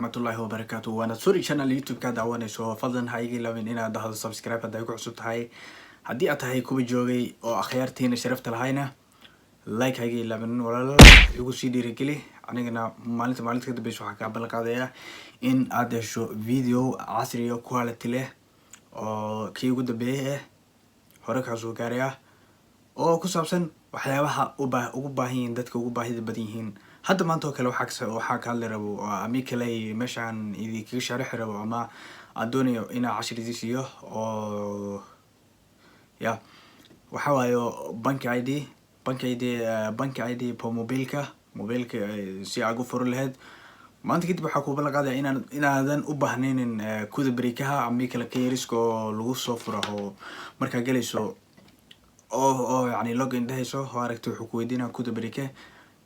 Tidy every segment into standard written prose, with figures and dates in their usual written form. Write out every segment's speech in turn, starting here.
waraxmatullaahi wabarakaatu. waana suri channel youtube ka daawanayso fadlan ha iga ilaawin inaad dhahdo subscribe hadday ku cusub tahay. haddii aad tahay kuwa joogay oo akhyaartiina sharafta lahayna like ha iga ilaawin walaal igu sii dhiirigeli. anigana maalinta ka dambeysa waxaa kaa ballan qaadayaa in aad hesho video casri iyo quality leh oo kii ugu dambeeyay hore kaa soo gaaraya oo ku saabsan waxyaabaha ugu baahan yihiin dadka ugu baahida badan yihiin. hadda maanta oo kale waxaa ka hadli rabo ama kale meeshaan idinkaga sharaxi rabo ama aan doonayo inaan cashir siiyo oo ya waxa waayo bank ID po mobilka si aad u furo lahayd. maanta kadib waxaa ku ballan qaadaya inaadan u baahnayn kuda barikaha ama kale kayriska oo lagu soo furo oo markaa galayso oo yani login dhahayso oo aragtay wuxuu ku weydiinaa kuda barika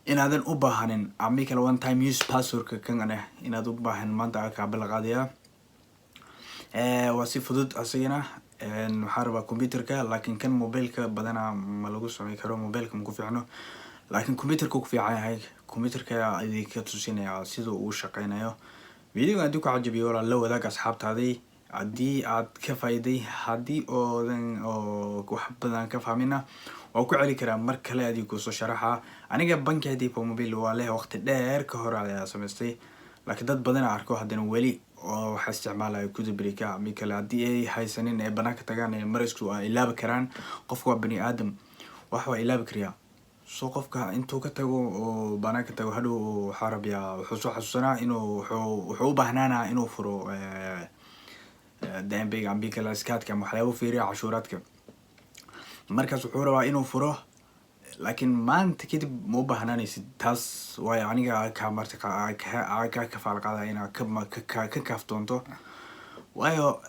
inaadan u baahanin ama kale one time use passwordka kan inaad u baahan maanta ka ballan qaadaya. waa si fudud asagana waxaa rabaa computerka laakiin kan mobilka badana ma lagu sameyn karo. mobilka ma ku fiicno laakiin computerka ku fiican yahay. computerka idinka tusinaya sida uu shaqeynayo. videoga haddii ku cajabiyo walaal la wadaag asxaabtaadii haddii aad ka faa'iiday haddii oodan oo wax badan ka fahmina waa ku celi karaa mar kale adigu soo sharaxa. aniga bank ID po mobil waa leh waqti dheer ka hor ayaa samaystay laakiin dad badan arko haddana weli oo waxa isticmaalaya kuda barika ama kale haddii ay haysanin ee banaanka tagaan ee marisku waa ilaabi karaan. qofku waa bani aadam wax waa ilaabi kariya soo qofka intuu ka tago oo banaanka tago hadhow waxaa rabyaa wuxuu soo xasuusanaa inuu wuxuu u baahnaanaa inuu furo dambeyga ama kale iskaadka ama waxyaabo fiiriya cashuuraadka markaas wuxuu rabaa inuu furo laakiin maanta kadib ma u baahnaanaysid taas waayo aniga ka marti ka kafaal qaadaya inaad ka kaaftoonto waayo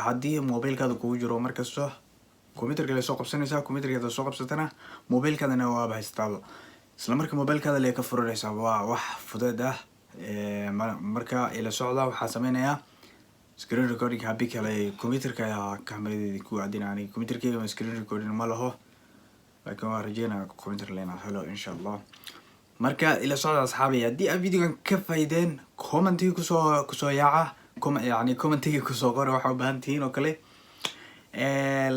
haddii mobilkaada kugu jiro markasto computerka la soo qabsanaysaa computerkaada soo qabsatana mobilkaadana waaba haystaaba isla marka mobilkaada lee ka furanaysaa waa wax fudeed marka ila socda waxaa sameynayaa screen recording habi kale computerka kaamiradeedii ku aadina aniga computerkayga screen recording ma laho laakiin waa rajeynaa computer leena helo insha allah. marka ila socda asxaabi haddii aad videogan ka faa'iideen commentiga kusoo yaaca yani commentiga kusoo qora waxa u baahan tihiin oo kale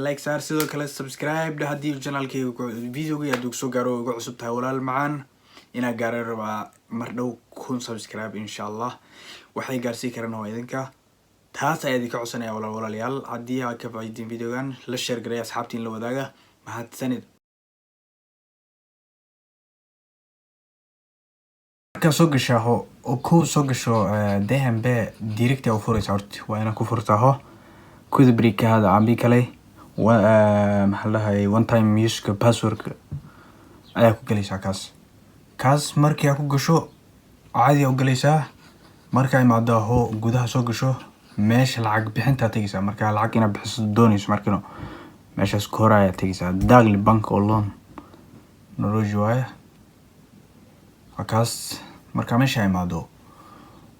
like saar sidoo kale subscribe haddii channelkayga videoga hadduu soo gaaro ugu cusub tahay walaal macaan inaa gaaro rabaa mar dhow 1000 subscribe insha allah. waxay gaarsii karaan waa idinka taas ayaa idinka codsanaya walaalayaal. haddii aad ka faa'iideen videogan la share gareeya asxaabtiin la wadaaga mahadsanid. markaa soo gashaa oo ku soo gasho DMB direct u furaysa horta waa inaad ku furtaaho kuda barikaada ama kale maxaa lahayd one time use passwordka ayaa ku galaysaa kaas markii aad ku gasho caadi u galaysaa. marka imaado gudaha soo gasho meesha lacag bixinta tagaysaa marka lacag inaad bixiso doonayso markino meeshaas ka hor ayaa tagaysaa Dakhli Bank oo loan nolojooya kaas marka meesha imaado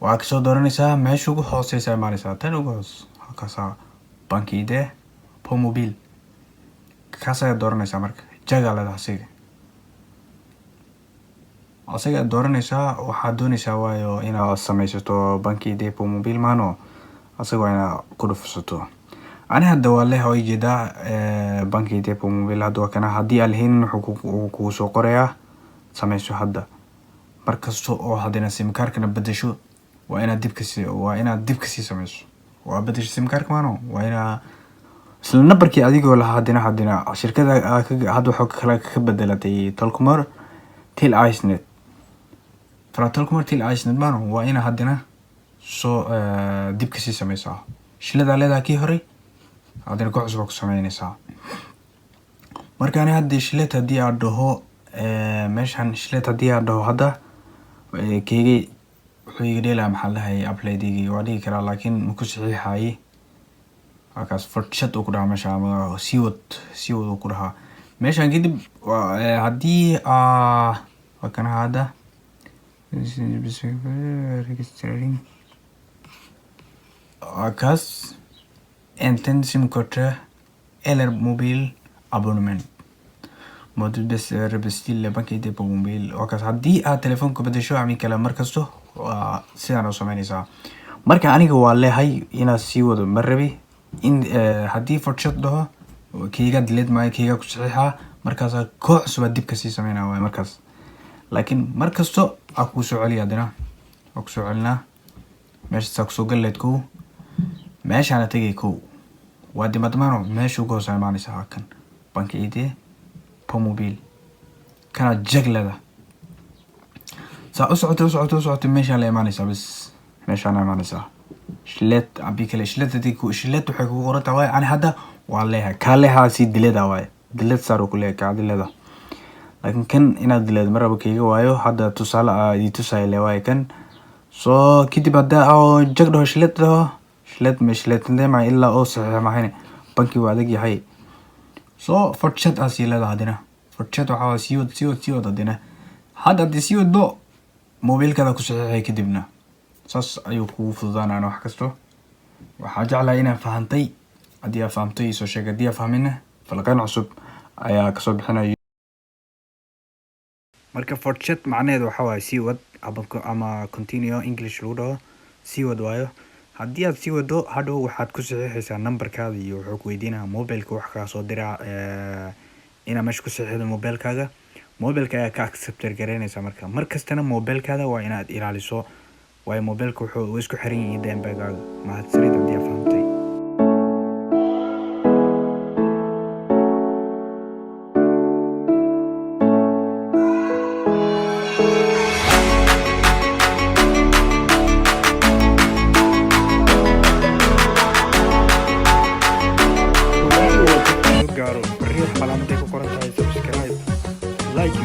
waa ka soo dooranaysaa meesha ugu hooseysa imaanaysaa tan ugu hoos halkaasa bank ID po mobil kaas ayaa dooranaysaa marka jaga leedahay asiga dooranaysaa waxaad doonaysaa waayo inaad samaysato bank ID po mobil maano asiga waa inaad ku dhufsato. ani hadda waa leh oo jeedaa bank ID po mobil hadda waa kana haddii aan lahayn wuxuu kugu soo qorayaa samayso hadda markasto oo haddana sim cardkana bedesho waa inaad dib ka sii samayso waa bedesho sim cardka maano waa inaad isla numberkii adigoo lahaa haddana shirkada hadda waxaa kale ka bedelatay Telkomar til Icenet Telkomar til Icenet maano waa inaad haddana soo dib ka sii samaysaa shilada leedahay kii hore haddana ku cusub ku sameynaysaa. marka ani hadda shilad haddii aad dhaho meeshan shilad haddii aad dhaho hadda keygay wuxuu iga dheelaa maxaa lahayd uploadigi waa dhigi karaa laakiin maku saxiixaye halkaas farshad uu ku dhahaa meesha ama siiwad uu ku dhahaa meeshan kadib haddii waa kana hadda registering kaas intent sim code LR mobile abonnement modul bes rebestil bank ID po mobil wakaas haddii aad telefoonka bedesho ama kale markasto waa sidaan u sameynaysaa. Marka aniga waa leeyahay inaad sii wado ma rabi in haddii fortshot dhaho keyga delete maayo, keyga ku saxiixa markaas koox cusub dib ka sii sameynaa waaye markaas. laakiin mar kasto aan ku soo celiya hadana ku soo celinaa meesha ku soo galeed ko meeshaan tagay ko waa dimadmano meesha ugu hoosay maanaysa kan bank ID Promobil kana jaglada saa u socoto meeshaan la imaanaysa bas meeshaan imaanaysa shlet abi kale shlet waxay ku qoran tahay ani hadda waa leeyahay ka leeyahay si dilada waaye dilad saaro ku leeyahay ka dilada laakiin kan inaad dilad maraba kayga waayo hadda tusaale ay tusay leeyahay kan soo kadib hadda oo jagdo shlet ma illa oo saxiix ma hayne banki waa adag yahay soo fortshot asi leedahay hadina fortshot waxa sii wad hadina hadda sii wado mobilkada ku saxiixay kadibna saas ayuu ku fududaanaa wax kasto. waxaa jeclahay inaan fahantay haddii aad fahamtay soo sheeg haddii aad fahmina falqaan cusub ayaa ka soo bixinaya. marka fortshot macnaheedu waxa waaye sii wad ama continue English lagu dhaho sii wad waayo. haddii aad sii wado hadhow waxaad ku saxiixaysaa numberkaada iyo wuxuu ku weydiinayaa mobilka wax kaa soo diraa inaad meesha ku saxiixdo mobilkaaga ayaa ka accept gareynaysaa. mar kastana mobilkaada waa inaad ilaaliso waayo mobilka wuxuu isku xiran yahay dambagaaga. mahadsanid haddii aad fahamtay. gaaro bari xalaamaday ku qoran tahay subscribe like